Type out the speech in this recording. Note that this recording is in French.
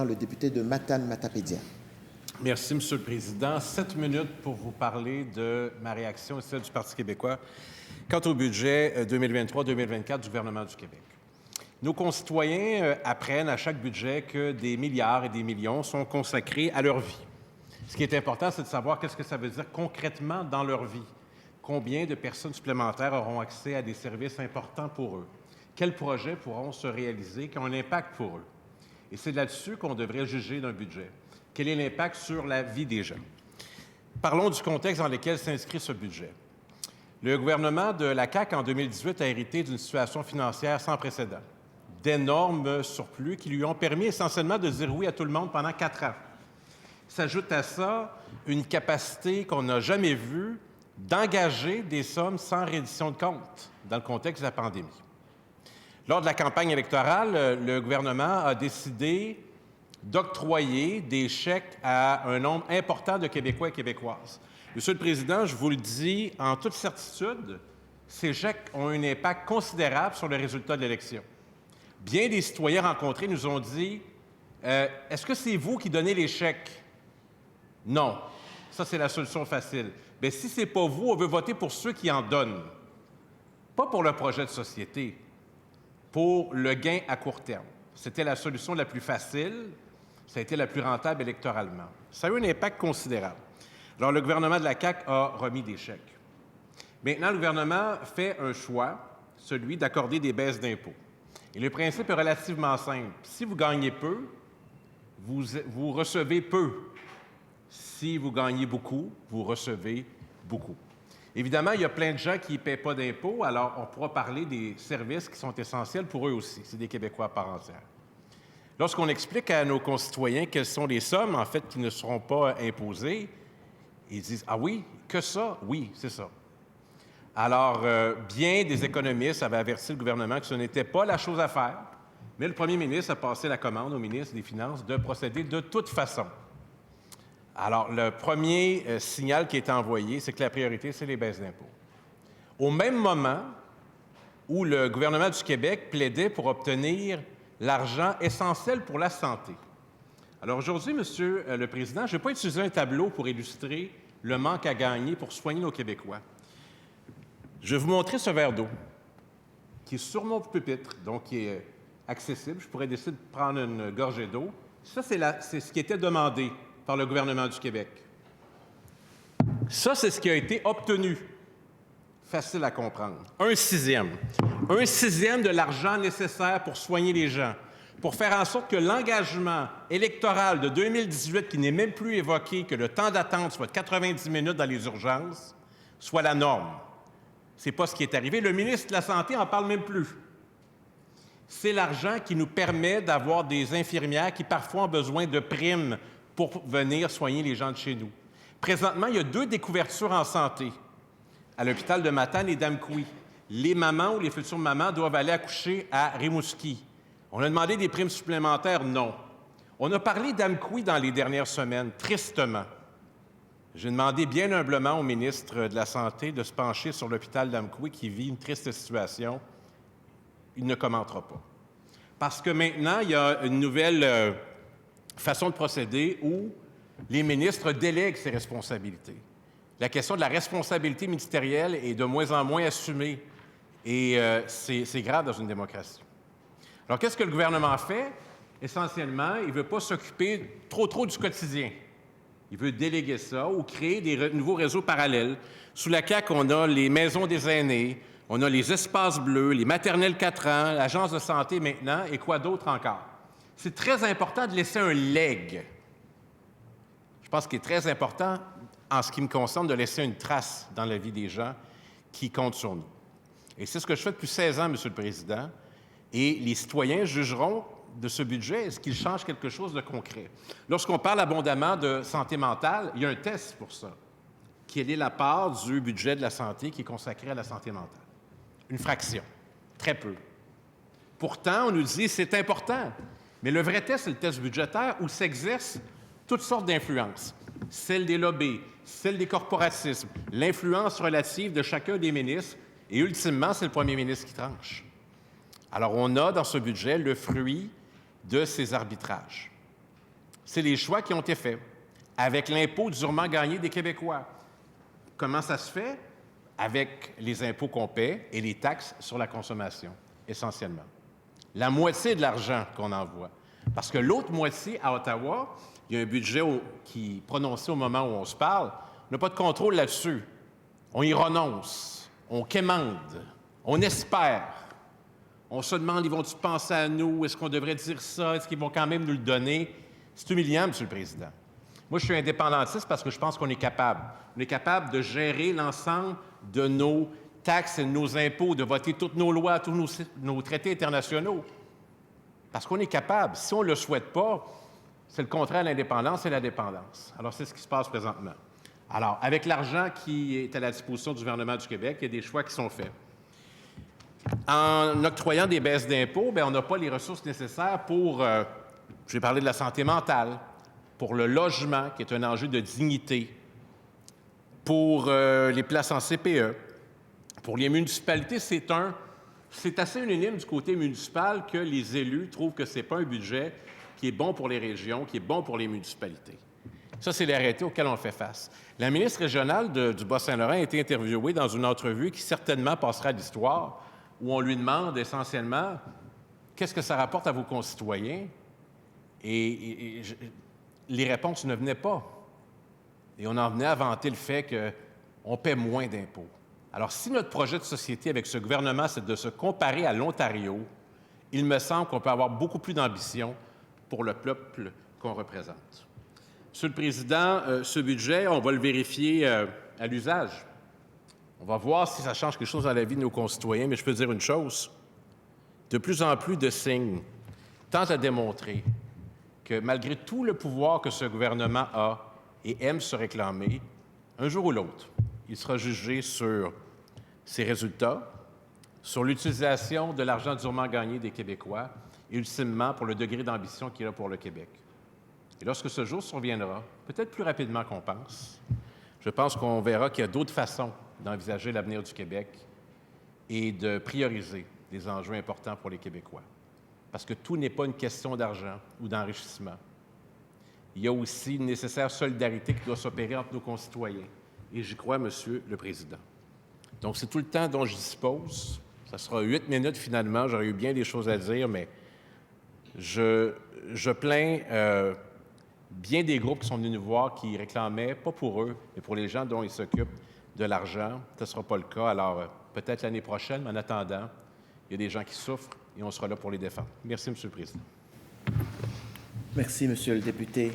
le député de Matane-Matapédia. Merci, M. le Président. 7 minutes pour vous parler de ma réaction et celle du Parti québécois quant au budget 2023-2024 du gouvernement du Québec. Nos concitoyens apprennent à chaque budget que des milliards et des millions sont consacrés à leur vie. Ce qui est important, c'est de savoir qu'est-ce que ça veut dire concrètement dans leur vie. Combien de personnes supplémentaires auront accès à des services importants pour eux? Quels projets pourront se réaliser qui ont un impact pour eux? Et c'est là-dessus qu'on devrait juger d'un budget. Quel est l'impact sur la vie des gens? Parlons du contexte dans lequel s'inscrit ce budget. Le gouvernement de la CAQ, en 2018, a hérité d'une situation financière sans précédent. D'énormes surplus qui lui ont permis essentiellement de dire oui à tout le monde pendant 4 ans. S'ajoute à ça une capacité qu'on n'a jamais vue d'engager des sommes sans reddition de compte dans le contexte de la pandémie. Lors de la campagne électorale, le gouvernement a décidé d'octroyer des chèques à un nombre important de Québécois et Québécoises. Monsieur le Président, je vous le dis en toute certitude, ces chèques ont un impact considérable sur le résultat de l'élection. Bien des citoyens rencontrés nous ont dit « Est-ce que c'est vous qui donnez les chèques? » Non. Ça, c'est la solution facile. Bien, si ce n'est pas vous, on veut voter pour ceux qui en donnent. Pas pour le projet de société, pour le gain à court terme. C'était la solution la plus facile. Ça a été la plus rentable électoralement. Ça a eu un impact considérable. Alors, le gouvernement de la CAQ a remis des chèques. Maintenant, le gouvernement fait un choix, celui d'accorder des baisses d'impôts. Et le principe est relativement simple. Si vous gagnez peu, vous recevez peu. Si vous gagnez beaucoup, vous recevez beaucoup. Évidemment, il y a plein de gens qui ne paient pas d'impôts, alors on pourra parler des services qui sont essentiels pour eux aussi. C'est des Québécois à part entière. Lorsqu'on explique à nos concitoyens quelles sont les sommes, en fait, qui ne seront pas imposées, ils disent « Ah oui, que ça? Oui, c'est ça. » Alors, bien des économistes avaient averti le gouvernement que ce n'était pas la chose à faire, mais le premier ministre a passé la commande au ministre des Finances de procéder de toute façon. Alors, le premier signal qui est envoyé, c'est que la priorité, c'est les baisses d'impôts. Au même moment où le gouvernement du Québec plaidait pour obtenir l'argent essentiel pour la santé. Alors aujourd'hui, Monsieur le Président, je ne vais pas utiliser un tableau pour illustrer le manque à gagner pour soigner nos Québécois. Je vais vous montrer ce verre d'eau qui est sur mon pupitre, donc qui est accessible. Je pourrais décider de prendre une gorgée d'eau. Ça, c'est ce qui était demandé par le gouvernement du Québec. Ça, c'est ce qui a été obtenu. Facile à comprendre. 1/6. 1/6 de l'argent nécessaire pour soigner les gens, pour faire en sorte que l'engagement électoral de 2018, qui n'est même plus évoqué, que le temps d'attente soit de 90 minutes dans les urgences, soit la norme. Ce n'est pas ce qui est arrivé. Le ministre de la Santé n'en parle même plus. C'est l'argent qui nous permet d'avoir des infirmières qui parfois ont besoin de primes pour venir soigner les gens de chez nous. Présentement, il y a 2 découvertures en santé à l'hôpital de Matane et d'Amqui. Les mamans ou les futures mamans doivent aller accoucher à Rimouski. On a demandé des primes supplémentaires? Non. On a parlé d'Amqui dans les dernières semaines, tristement. J'ai demandé bien humblement au ministre de la Santé de se pencher sur l'hôpital d'Amqui qui vit une triste situation. Il ne commentera pas. Parce que maintenant, il y a une nouvelle façon de procéder où les ministres délèguent ces responsabilités. La question de la responsabilité ministérielle est de moins en moins assumée et c'est grave dans une démocratie. Alors, qu'est-ce que le gouvernement fait? Essentiellement, il ne veut pas s'occuper trop du quotidien. Il veut déléguer ça ou créer des nouveaux réseaux parallèles. Sous la CAQ, on a les maisons des aînés, on a les espaces bleus, les maternelles 4 ans, l'agence de santé maintenant et quoi d'autre encore? C'est très important de laisser un legs. Je pense qu'il est très important, en ce qui me concerne, de laisser une trace dans la vie des gens qui comptent sur nous. Et c'est ce que je fais depuis 16 ans, Monsieur le Président. Et les citoyens jugeront de ce budget, est-ce qu'il change quelque chose de concret? Lorsqu'on parle abondamment de santé mentale, il y a un test pour ça. Quelle est la part du budget de la santé qui est consacrée à la santé mentale? Une fraction. Très peu. Pourtant, on nous dit c'est important. Mais le vrai test, c'est le test budgétaire où s'exercent toutes sortes d'influences. Celle des lobbies, celle des corporatismes, l'influence relative de chacun des ministres, et ultimement, c'est le premier ministre qui tranche. Alors, on a dans ce budget le fruit de ces arbitrages. C'est les choix qui ont été faits avec l'impôt durement gagné des Québécois. Comment ça se fait? Avec les impôts qu'on paie et les taxes sur la consommation, essentiellement. La moitié de l'argent qu'on envoie. Parce que l'autre moitié, à Ottawa, il y a un budget qui est prononcé au moment où on se parle. On n'a pas de contrôle là-dessus. On y renonce, on quémande, on espère. On se demande, ils vont-ils penser à nous? Est-ce qu'on devrait dire ça? Est-ce qu'ils vont quand même nous le donner? C'est humiliant, M. le Président. Moi, je suis indépendantiste parce que je pense qu'on est capable. On est capable de gérer l'ensemble de nos taxes et de nos impôts, de voter toutes nos lois, tous nos traités internationaux. Parce qu'on est capable. Si on ne le souhaite pas, c'est le contraire de l'indépendance et la dépendance. Alors, c'est ce qui se passe présentement. Alors, avec l'argent qui est à la disposition du gouvernement du Québec, il y a des choix qui sont faits. En octroyant des baisses d'impôts, bien, on n'a pas les ressources nécessaires pour, je vais parler de la santé mentale, pour le logement, qui est un enjeu de dignité, pour les places en CPE, pour les municipalités, c'est assez unanime du côté municipal que les élus trouvent que ce n'est pas un budget qui est bon pour les régions, qui est bon pour les municipalités. Ça, c'est les réalités auxquelles on fait face. La ministre régionale du Bas-Saint-Laurent a été interviewée dans une entrevue qui certainement passera à l'histoire, où on lui demande essentiellement qu'est-ce que ça rapporte à vos concitoyens. Et les réponses ne venaient pas. Et on en venait à vanter le fait qu'on paie moins d'impôts. Alors, si notre projet de société avec ce gouvernement, c'est de se comparer à l'Ontario, il me semble qu'on peut avoir beaucoup plus d'ambition pour le peuple qu'on représente. Monsieur le Président, ce budget, on va le vérifier à l'usage. On va voir si ça change quelque chose dans la vie de nos concitoyens, mais je peux dire une chose. De plus en plus de signes tentent à démontrer que malgré tout le pouvoir que ce gouvernement a et aime se réclamer, un jour ou l'autre, il sera jugé sur ses résultats, sur l'utilisation de l'argent durement gagné des Québécois et ultimement pour le degré d'ambition qu'il a pour le Québec. Et lorsque ce jour surviendra, peut-être plus rapidement qu'on pense, je pense qu'on verra qu'il y a d'autres façons d'envisager l'avenir du Québec et de prioriser des enjeux importants pour les Québécois. Parce que tout n'est pas une question d'argent ou d'enrichissement. Il y a aussi une nécessaire solidarité qui doit s'opérer entre nos concitoyens. Et j'y crois, Monsieur le Président. Donc, c'est tout le temps dont je dispose. Ça sera 8 minutes finalement. J'aurais eu bien des choses à dire, mais je plains bien des groupes qui sont venus nous voir qui réclamaient, pas pour eux, mais pour les gens dont ils s'occupent, de l'argent. Ce ne sera pas le cas. Alors, peut-être l'année prochaine, mais en attendant, il y a des gens qui souffrent et on sera là pour les défendre. Merci, Monsieur le Président. Merci, Monsieur le député.